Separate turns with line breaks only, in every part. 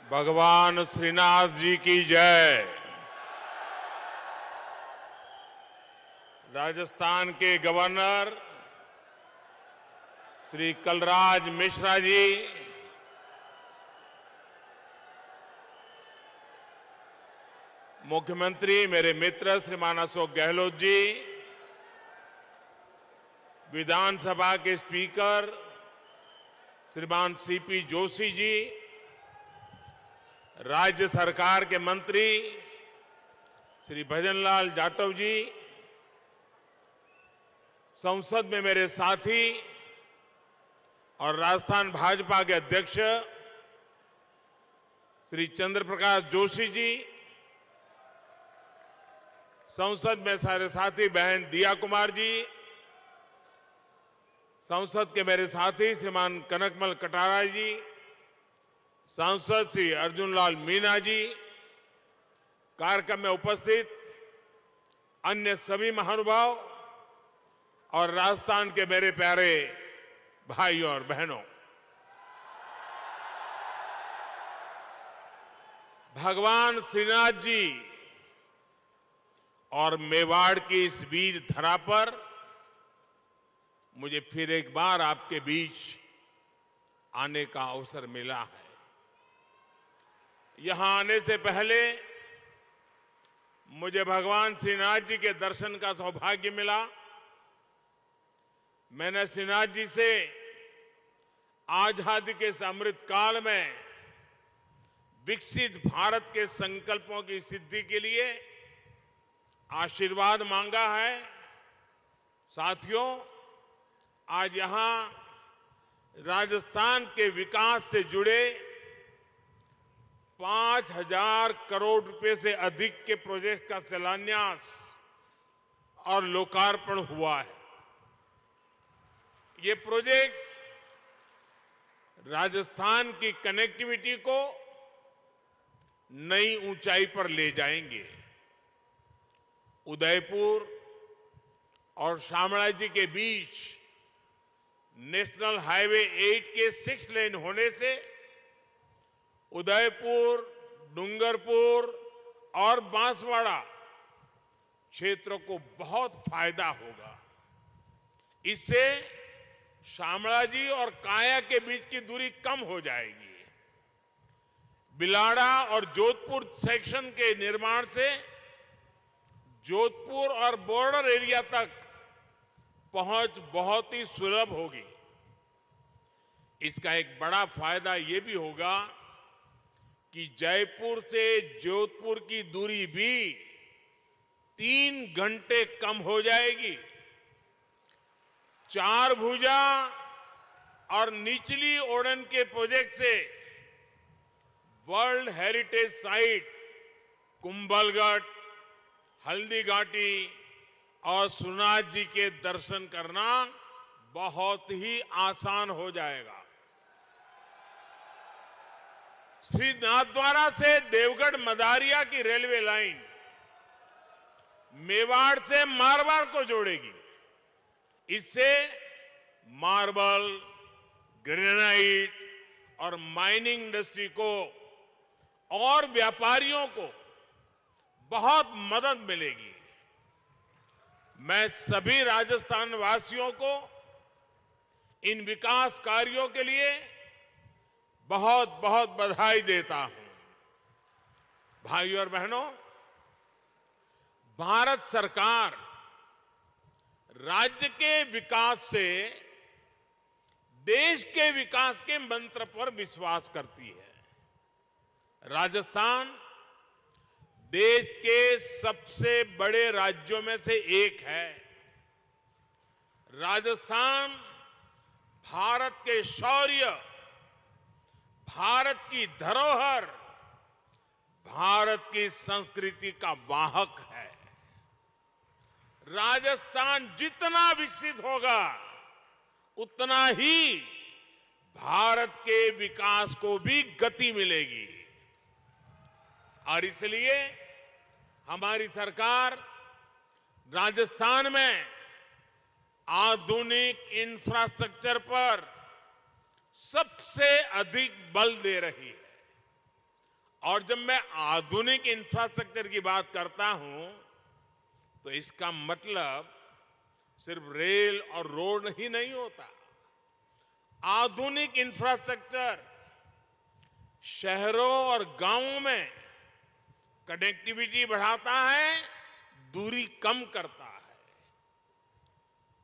भगवान श्रीनाथ जी की जय। राजस्थान के गवर्नर श्री कलराज मिश्रा जी, मुख्यमंत्री मेरे मित्र श्रीमान अशोक गहलोत जी, विधानसभा के स्पीकर श्रीमान सीपी जोशी जी, राज्य सरकार के मंत्री श्री भजनलाल जाटव जी, संसद में मेरे साथी और राजस्थान भाजपा के अध्यक्ष श्री चंद्रप्रकाश जोशी जी, संसद में सारे साथी बहन दिया कुमार जी, संसद के मेरे साथी श्रीमान कनकमल कटारा जी, सांसद श्री अर्जुनलाल मीना जी, कार्यक्रम में उपस्थित अन्य सभी महानुभाव और राजस्थान के मेरे प्यारे भाइयों और बहनों, भगवान श्रीनाथ जी और मेवाड़ की इस वीर धरा पर मुझे फिर एक बार आपके बीच आने का अवसर मिला है। यहां आने से पहले मुझे भगवान श्रीनाथ जी के दर्शन का सौभाग्य मिला। मैंने श्रीनाथ जी से आजादी के इस अमृत काल में विकसित भारत के संकल्पों की सिद्धि के लिए आशीर्वाद मांगा है। साथियों, आज यहां राजस्थान के विकास से जुड़े 5,000 करोड़ रुपए से अधिक के प्रोजेक्ट का शिलान्यास और लोकार्पण हुआ है। ये प्रोजेक्ट्स राजस्थान की कनेक्टिविटी को नई ऊंचाई पर ले जाएंगे। उदयपुर और शामळाजी के बीच नेशनल हाईवे 8 के 6 लेन होने से उदयपुर, डूंगरपुर और बांसवाड़ा क्षेत्रों को बहुत फायदा होगा। इससे शामळाजी और काया के बीच की दूरी कम हो जाएगी। बिलाड़ा और जोधपुर सेक्शन के निर्माण से जोधपुर और बॉर्डर एरिया तक पहुंच बहुत ही सुलभ होगी। इसका एक बड़ा फायदा यह भी होगा कि जयपुर से जोधपुर की दूरी भी 3 घंटे कम हो जाएगी। चार भुजा और निचली ओड़न के प्रोजेक्ट से world heritage site Kumbhalgarh, Haldighati और सोमनाथ जी के दर्शन करना बहुत ही आसान हो जाएगा। श्री नाथद्वारा से देवगढ़ मदारिया की रेलवे लाइन मेवाड़ से मारवाड़ को जोड़ेगी। इससे मार्बल, ग्रेनाइट और माइनिंग इंडस्ट्री को और व्यापारियों को बहुत मदद मिलेगी। मैं सभी राजस्थान वासियों को इन विकास कार्यों के लिए बहुत बहुत बधाई देता हूं। भाइयों और बहनों, भारत सरकार राज्य के विकास से देश के विकास के मंत्र पर विश्वास करती है। राजस्थान देश के सबसे बड़े राज्यों में से एक है। राजस्थान भारत के शौर्य, भारत की धरोहर, भारत की संस्कृति का वाहक है। राजस्थान जितना विकसित होगा उतना ही भारत के विकास को भी गति मिलेगी। और इसलिए हमारी सरकार राजस्थान में आधुनिक इंफ्रास्ट्रक्चर पर सबसे अधिक बल दे रही है। और जब मैं आधुनिक इंफ्रास्ट्रक्चर की बात करता हूं तो इसका मतलब सिर्फ रेल और रोड ही नहीं होता। आधुनिक इंफ्रास्ट्रक्चर शहरों और गांवों में कनेक्टिविटी बढ़ाता है, दूरी कम करता है।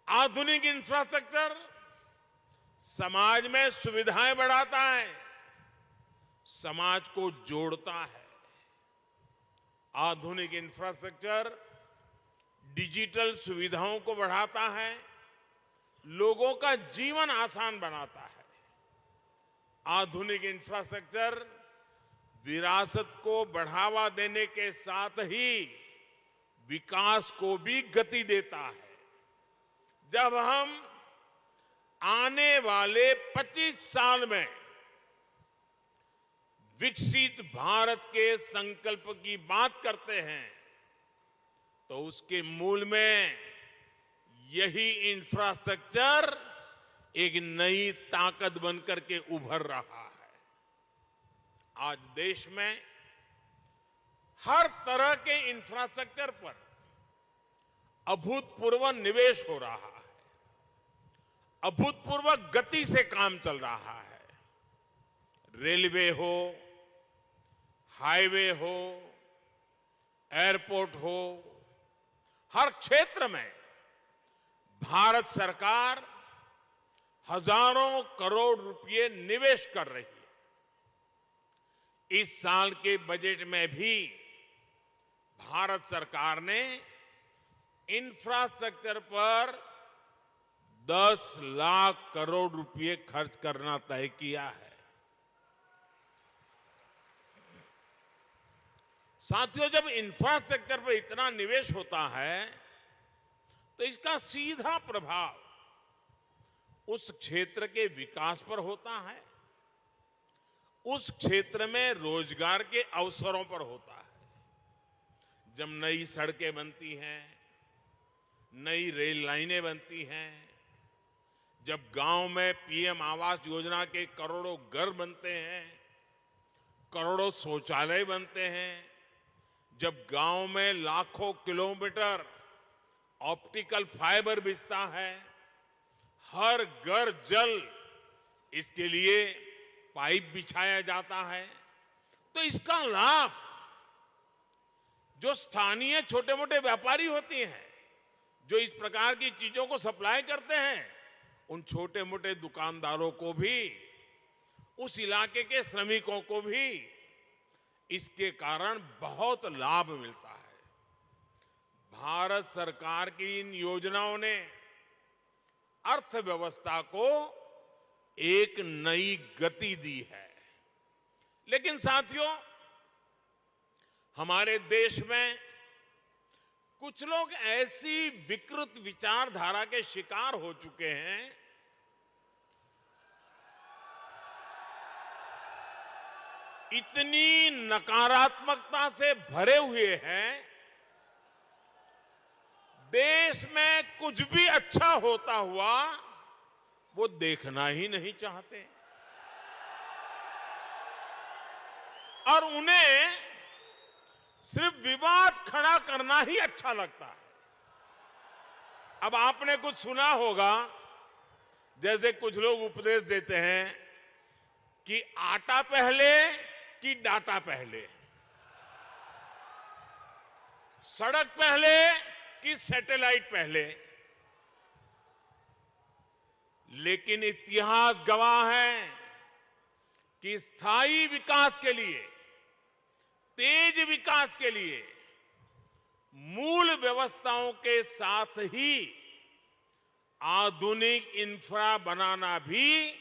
आधुनिक इंफ्रास्ट्रक्चर समाज में सुविधाएं बढ़ाता है, समाज को जोड़ता है। आधुनिक इंफ्रास्ट्रक्चर डिजिटल सुविधाओं को बढ़ाता है, लोगों का जीवन आसान बनाता है। आधुनिक इंफ्रास्ट्रक्चर विरासत को बढ़ावा देने के साथ ही विकास को भी गति देता है। जब हम आने वाले 25 साल में विकसित भारत के संकल्प की बात करते हैं तो उसके मूल में यही इंफ्रास्ट्रक्चर एक नई ताकत बनकर के उभर रहा है। आज देश में हर तरह के इंफ्रास्ट्रक्चर पर अभूतपूर्व निवेश हो रहा है, अभूतपूर्व गति से काम चल रहा है। रेलवे हो, हाईवे हो, एयरपोर्ट हो, हर क्षेत्र में भारत सरकार हजारों करोड़ रुपए निवेश कर रही है। इस साल के बजट में भी भारत सरकार ने इंफ्रास्ट्रक्चर पर 10 लाख करोड़ रुपए खर्च करना तय किया है। साथियों, जब इंफ्रास्ट्रक्चर पर इतना निवेश होता है तो इसका सीधा प्रभाव उस क्षेत्र के विकास पर होता है, उस क्षेत्र में रोजगार के अवसरों पर होता है। जब नई सड़कें बनती हैं, नई रेल लाइनें बनती हैं, जब गांव में पीएम आवास योजना के करोड़ों घर बनते हैं, करोड़ों शौचालय बनते हैं, जब गांव में लाखों किलोमीटर ऑप्टिकल फाइबर बिछता है, हर घर जल इसके लिए पाइप बिछाया जाता है, तो इसका लाभ जो स्थानीय छोटे मोटे व्यापारी होते हैं, जो इस प्रकार की चीजों को सप्लाई करते हैं, उन छोटे मोटे दुकानदारों को भी, उस इलाके के श्रमिकों को भी इसके कारण बहुत लाभ मिलता है। भारत सरकार की इन योजनाओं ने अर्थव्यवस्था को एक नई गति दी है। लेकिन साथियों, हमारे देश में कुछ लोग ऐसी विकृत विचारधारा के शिकार हो चुके हैं इतनी नकारात्मकता से भरे हुए हैं, देश में कुछ भी अच्छा होता हुआ वो देखना ही नहीं चाहते और उन्हें सिर्फ विवाद खड़ा करना ही अच्छा लगता है। अब आपने कुछ सुना होगा, जैसे कुछ लोग उपदेश देते हैं कि आटा पहले कि डाटा पहले, सड़क पहले कि सैटेलाइट पहले। लेकिन इतिहास गवाह है कि स्थायी विकास के लिए, तेज विकास के लिए मूल व्यवस्थाओं के साथ ही आधुनिक इंफ्रा बनाना भी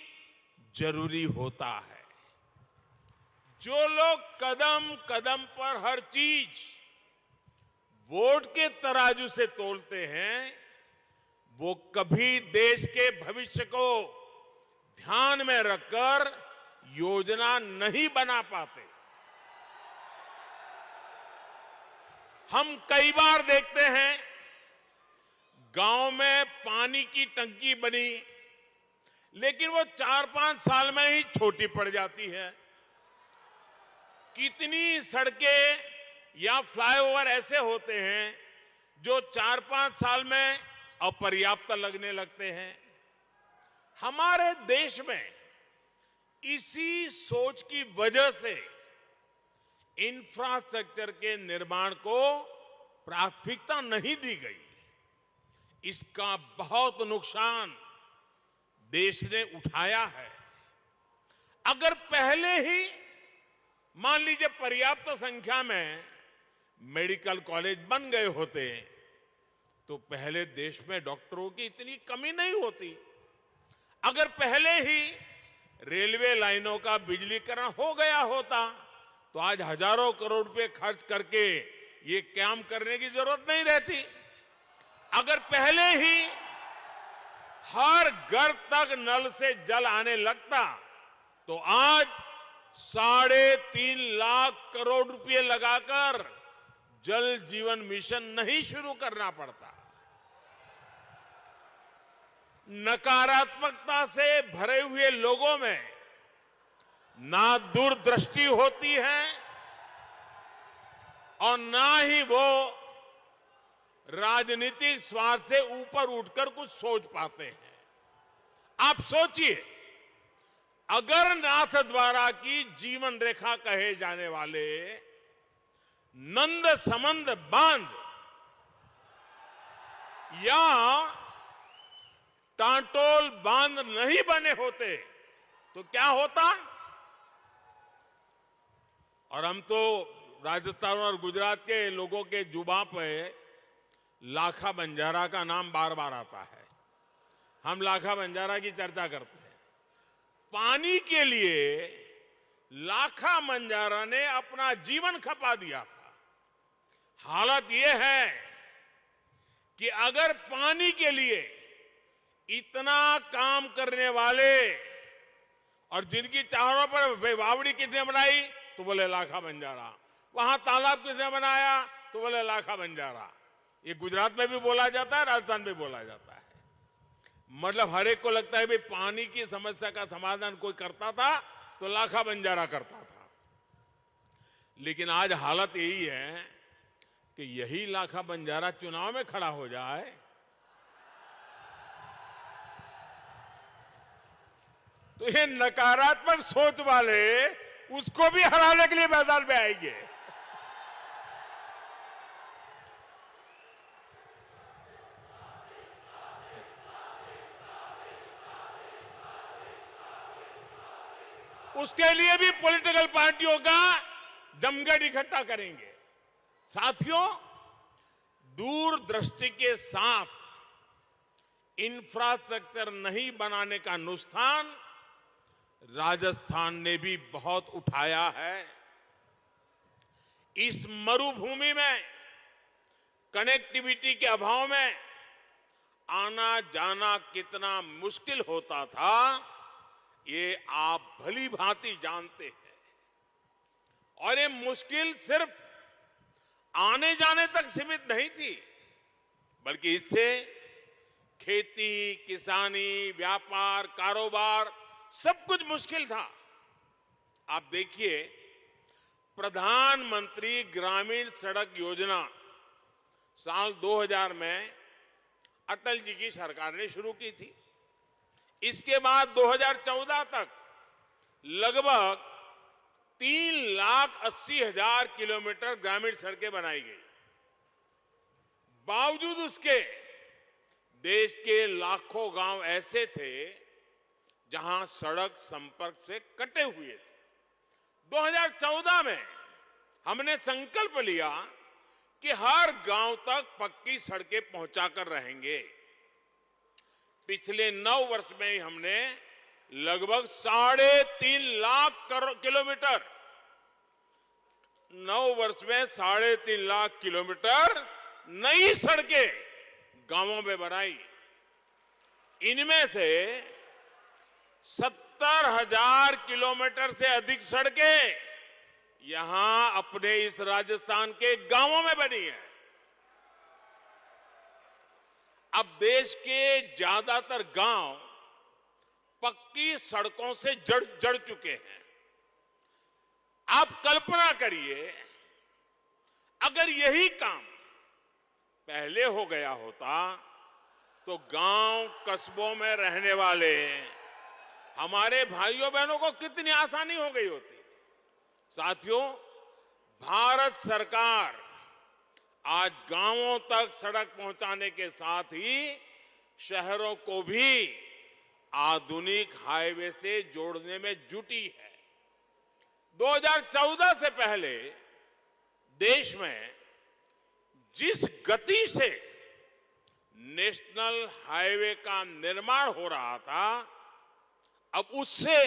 जरूरी होता है। जो लोग कदम कदम पर हर चीज वोट के तराजू से तोलते हैं, वो कभी देश के भविष्य को ध्यान में रखकर योजना नहीं बना पाते। हम कई बार देखते हैं गांव में पानी की टंकी बनी, लेकिन वो 4-5 साल में ही छोटी पड़ जाती है। कितनी सड़कें या फ्लाईओवर ऐसे होते हैं जो 4-5 साल में अपर्याप्त लगने लगते हैं। हमारे देश में इसी सोच की वजह से इंफ्रास्ट्रक्चर के निर्माण को प्राथमिकता नहीं दी गई। इसका बहुत नुकसान देश ने उठाया है। अगर पहले ही मान लीजिए पर्याप्त संख्या में मेडिकल कॉलेज बन गए होते तो पहले देश में डॉक्टरों की इतनी कमी नहीं होती। अगर पहले ही रेलवे लाइनों का बिजलीकरण हो गया होता तो आज हजारों करोड़ रुपए खर्च करके ये काम करने की जरूरत नहीं रहती। अगर पहले ही हर घर तक नल से जल आने लगता तो आज 3.5 लाख करोड़ रुपए लगाकर जल जीवन मिशन नहीं शुरू करना पड़ता। नकारात्मकता से भरे हुए लोगों में ना दूरदृष्टि होती है और ना ही वो राजनीतिक स्वार्थ से ऊपर उठकर कुछ सोच पाते हैं। आप सोचिए, अगर नाथ द्वारा की जीवन रेखा कहे जाने वाले नंद समंद बांध या टांटोल बांध नहीं बने होते तो क्या होता। और हम तो राजस्थान और गुजरात के लोगों के जुबान पे लाखा बंजारा का नाम बार बार आता है। हम लाखा बंजारा की चर्चा करते हैं। पानी के लिए लाखा बंजारा ने अपना जीवन खपा दिया था। हालत यह है कि अगर पानी के लिए इतना काम करने वाले और जिनकी चारों पर वावड़ी किसने बनाई तो बोले लाखा बंजारा, वहां तालाब किसने बनाया तो बोले लाखा बंजारा। ये गुजरात में भी बोला जाता है, राजस्थान में बोला जाता है। मतलब हर एक को लगता है भाई पानी की समस्या का समाधान कोई करता था तो लाखा बंजारा करता था। लेकिन आज हालत यही है कि यही लाखा बंजारा चुनाव में खड़ा हो जाए तो ये नकारात्मक सोच वाले उसको भी हराने के लिए मैदान में आएंगे। उसके लिए भी पॉलिटिकल पार्टियों का जमघट इकट्ठा करेंगे। साथियों, दूरदृष्टि के साथ इंफ्रास्ट्रक्चर नहीं बनाने का नुकसान राजस्थान ने भी बहुत उठाया है। इस मरुभूमि में कनेक्टिविटी के अभाव में आना जाना कितना मुश्किल होता था ये आप भली भांति जानते हैं। और ये मुश्किल सिर्फ आने जाने तक सीमित नहीं थी, बल्कि इससे खेती, किसानी, व्यापार, कारोबार सब कुछ मुश्किल था। आप देखिए, प्रधानमंत्री ग्रामीण सड़क योजना साल 2000 में अटल जी की सरकार ने शुरू की थी। इसके बाद 2014 तक लगभग 3,80,000 किलोमीटर ग्रामीण सड़कें बनाई गई। बावजूद उसके देश के लाखों गांव ऐसे थे जहां सड़क संपर्क से कटे हुए थे। 2014 में हमने संकल्प लिया कि हर गांव तक पक्की सड़कें पहुंचाकर रहेंगे। पिछले 9 वर्ष में ही हमने लगभग 3.5 लाख किलोमीटर 9 वर्ष में 3.5 लाख किलोमीटर नई सड़कें गांवों में बनाई। इनमें से 70,000 किलोमीटर से अधिक सड़कें यहां अपने इस राजस्थान के गांवों में बनी है। अब देश के ज्यादातर गांव पक्की सड़कों से जड़ चुके हैं। आप कल्पना करिए, अगर यही काम पहले हो गया होता तो गांव कस्बों में रहने वाले हमारे भाइयों बहनों को कितनी आसानी हो गई होती। साथियों, भारत सरकार आज गांवों तक सड़क पहुंचाने के साथ ही शहरों को भी आधुनिक हाईवे से जोड़ने में जुटी है। 2014 से पहले देश में जिस गति से नेशनल हाईवे का निर्माण हो रहा था, अब उससे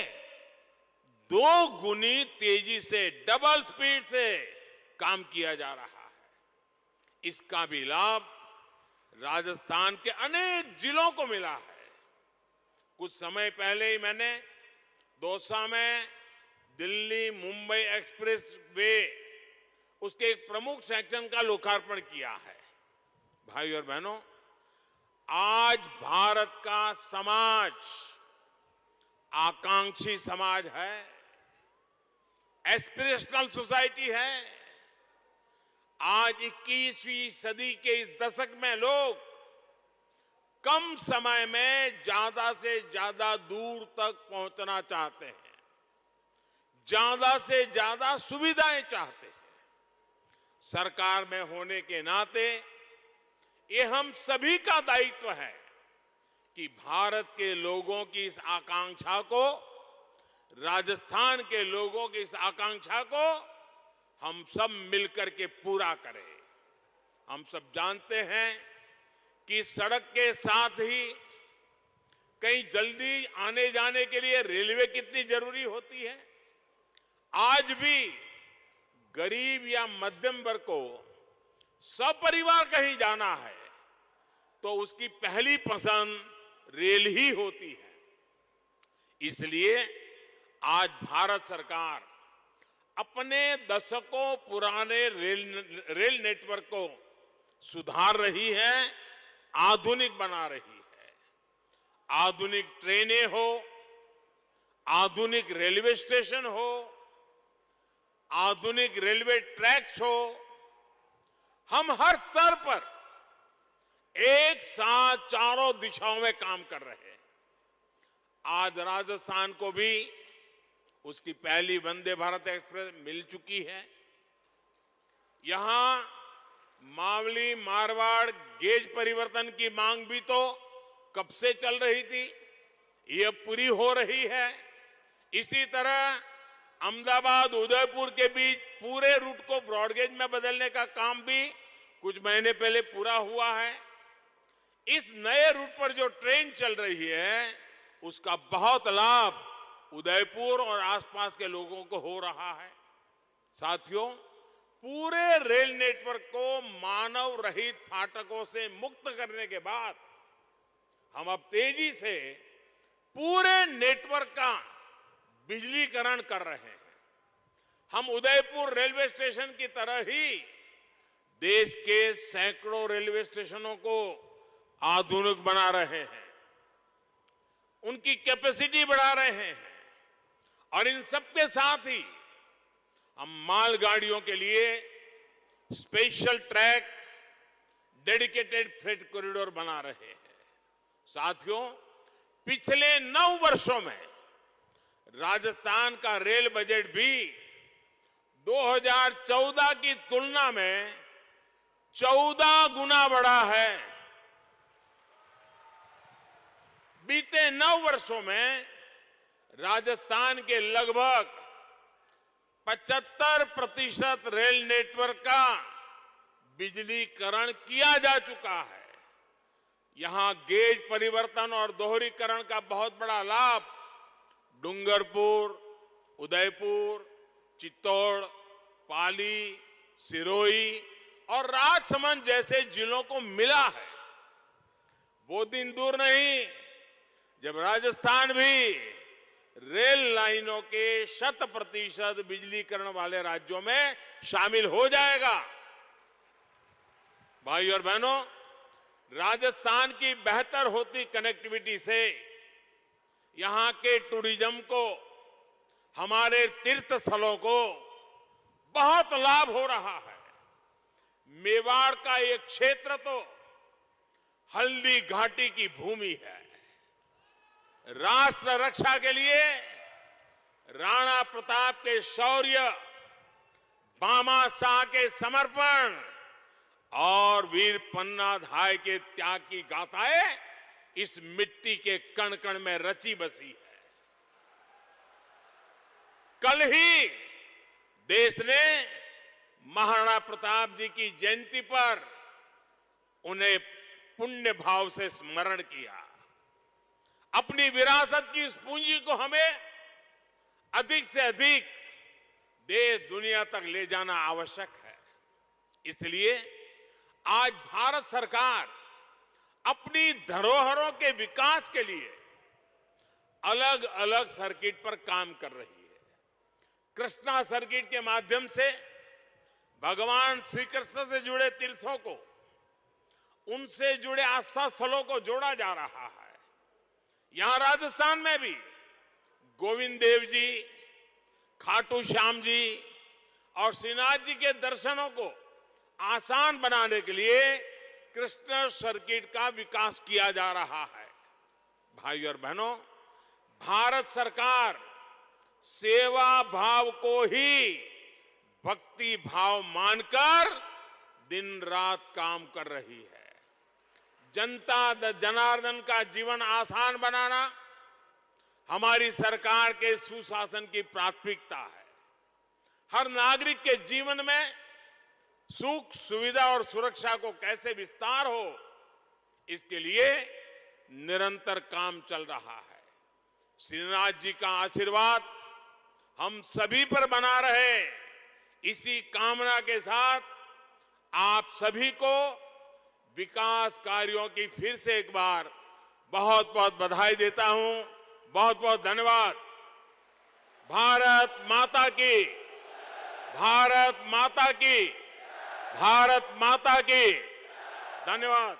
2 गुनी तेजी से, डबल स्पीड से काम किया जा रहा है। इसका भी लाभ राजस्थान के अनेक जिलों को मिला है। कुछ समय पहले ही मैंने दौसा में दिल्ली मुंबई एक्सप्रेस वे, उसके एक प्रमुख सेक्शन का लोकार्पण किया है। भाई और बहनों, आज भारत का समाज आकांक्षी समाज है, एस्पिरेशनल सोसाइटी है। आज 21वीं सदी के इस दशक में लोग कम समय में ज्यादा से ज्यादा दूर तक पहुंचना चाहते हैं, ज्यादा से ज्यादा सुविधाएं चाहते हैं। सरकार में होने के नाते ये हम सभी का दायित्व है कि भारत के लोगों की इस आकांक्षा को, राजस्थान के लोगों की इस आकांक्षा को हम सब मिलकर के पूरा करें। हम सब जानते हैं कि सड़क के साथ ही कहीं जल्दी आने जाने के लिए रेलवे कितनी जरूरी होती है। आज भी गरीब या मध्यम वर्ग को सपरिवार कहीं जाना है तो उसकी पहली पसंद रेल ही होती है। इसलिए आज भारत सरकार अपने दशकों पुराने रेल नेटवर्क को सुधार रही है, आधुनिक बना रही है। आधुनिक ट्रेनें हो, आधुनिक रेलवे स्टेशन हो, आधुनिक रेलवे ट्रैक्स हो, हम हर स्तर पर एक साथ चारों दिशाओं में काम कर रहे हैं। आज राजस्थान को भी उसकी पहली वंदे भारत एक्सप्रेस मिल चुकी है। यहां मावली मारवाड़ गेज परिवर्तन की मांग भी तो कब से चल रही थी, ये पूरी हो रही है। इसी तरह अहमदाबाद उदयपुर के बीच पूरे रूट को ब्रॉडगेज में बदलने का काम भी कुछ महीने पहले पूरा हुआ है। इस नए रूट पर जो ट्रेन चल रही है उसका बहुत लाभ उदयपुर और आसपास के लोगों को हो रहा है। साथियों, पूरे रेल नेटवर्क को मानव रहित फाटकों से मुक्त करने के बाद हम अब तेजी से पूरे नेटवर्क का बिजलीकरण कर रहे हैं। हम उदयपुर रेलवे स्टेशन की तरह ही देश के सैकड़ों रेलवे स्टेशनों को आधुनिक बना रहे हैं, उनकी कैपेसिटी बढ़ा रहे हैं और इन सबके साथ ही हम मालगाड़ियों के लिए special track, dedicated freight corridor बना रहे हैं। साथियों, पिछले 9 वर्षों में राजस्थान का रेल बजट भी 2014 की तुलना में 14 गुना बढ़ा है। बीते 9 वर्षों में राजस्थान के लगभग 75% रेल नेटवर्क का बिजलीकरण किया जा चुका है। यहां गेज परिवर्तन और दोहरीकरण का बहुत बड़ा लाभ डूंगरपुर, उदयपुर, चित्तौड़, पाली, सिरोही और राजसमंद जैसे जिलों को मिला है। वो दिन दूर नहीं जब राजस्थान भी रेल लाइनों के 100% बिजलीकरण वाले राज्यों में शामिल हो जाएगा। भाई और बहनों, राजस्थान की बेहतर होती कनेक्टिविटी से यहां के टूरिज्म को, हमारे तीर्थ स्थलों को बहुत लाभ हो रहा है। मेवाड़ का एक क्षेत्र तो हल्दी घाटी की भूमि है। राष्ट्र रक्षा के लिए राणा प्रताप के शौर्य, बामा शाह के समर्पण और वीर पन्ना धाय के त्याग की गाथाएं इस मिट्टी के कण कण में रची बसी है। कल ही देश ने महाराणा प्रताप जी की जयंती पर उन्हें पुण्य भाव से स्मरण किया। अपनी विरासत की इस पूंजी को हमें अधिक से अधिक देश दुनिया तक ले जाना आवश्यक है। इसलिए आज भारत सरकार अपनी धरोहरों के विकास के लिए अलग अलग सर्किट पर काम कर रही है। कृष्णा सर्किट के माध्यम से भगवान श्री कृष्ण से जुड़े तीर्थों को, उनसे जुड़े आस्था स्थलों को जोड़ा जा रहा है। यहां राजस्थान में भी गोविंद देव जी, खाटू श्याम जी और श्रीनाथ जी के दर्शनों को आसान बनाने के लिए कृष्ण सर्किट का विकास किया जा रहा है। भाइयों और बहनों, भारत सरकार सेवा भाव को ही भक्ति भाव मानकर दिन रात काम कर रही है। जनता जनार्दन का जीवन आसान बनाना हमारी सरकार के सुशासन की प्राथमिकता है। हर नागरिक के जीवन में सुख, सुविधा और सुरक्षा को कैसे विस्तार हो, इसके लिए निरंतर काम चल रहा है। श्रीनाथ जी का आशीर्वाद हम सभी पर बना रहे, इसी कामना के साथ आप सभी को विकास कार्यों की फिर से एक बार बहुत बहुत बधाई देता हूं। बहुत बहुत धन्यवाद। भारत माता की, भारत माता की, भारत माता की। धन्यवाद।